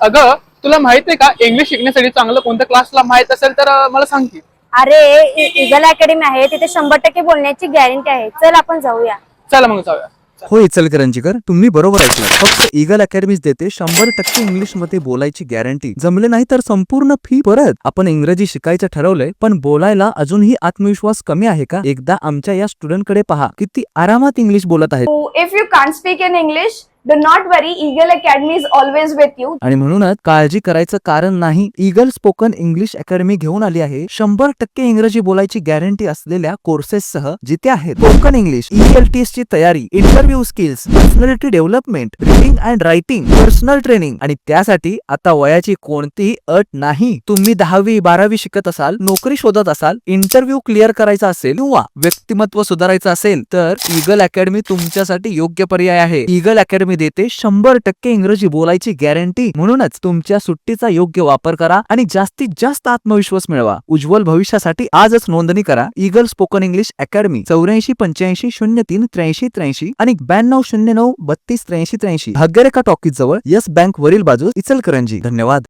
अगं तुला माहित आहे का, इंग्लिश शिकण्यासाठी चांगलं कोणत्या क्लासला माहित असेल तर मला सांग की. अरे ईगल अकॅडमी आहे, तिथे 100% बोलण्याची गॅरंटी आहे. चल आपण जाऊया. चला मग जाऊया. हो इचलकरंजीकर, तुम्ही बरोबर ऐकलं. फक्त ईगल अकॅडमीज देते 100% इंग्लिश मध्ये बोलायची गॅरंटी. जमले नाही तर संपूर्ण फी परत. आपण इंग्रजी शिकायचं ठरवलंय, पण बोलायला अजूनही आत्मविश्वास कमी आहे का? एकदा आमच्या या स्टुडंट कडे पहा, किती आरामात इंग्लिश बोलत आहेत. If you can't speak in English, do not worry. Eagle Academy is always with you. आणि म्हणूनच काळजी करायचं कारण नाही. ईगल स्पोकन इंग्लिश अकॅडमी घेऊन आली आहे 100% इंग्रजी बोलायची गॅरंटी असलेल्या कोर्सेस सह, जिथे आहेत स्पोकन इंग्लिश, ELTS ची तयारी, interview skills, personality development, reading and writing, personal training. आणि त्यासाठी आता वयाची कोणतीही अट नाही. तुम्ही 10वी 12वी शिकत असाल, नोकरी शोधत असाल, इंटरव्ह्यू क्लिअर करायचा असेल किंवा व्यक्तिमत्व सुधारायचं असेल तर ईगल अकॅडमी तुमच्यासाठी योग्य पर्याय आहे. ईगल अकॅडमी देते 100% इंग्रजी बोलायची गॅरंटी. म्हणूनच तुमच्या सुट्टीचा योग्य वापर करा आणि जास्तीत जास्त आत्मविश्वास मिळवा. उज्ज्वल भविष्यासाठी आजच नोंदणी करा. ईगल स्पोकन इंग्लिश अकॅडमी 8485030383 आणि 9209328383. भाग्यरेखा टॉकीज जवळ, यस बँक वरील बाजूस, इचलकरंजी. धन्यवाद.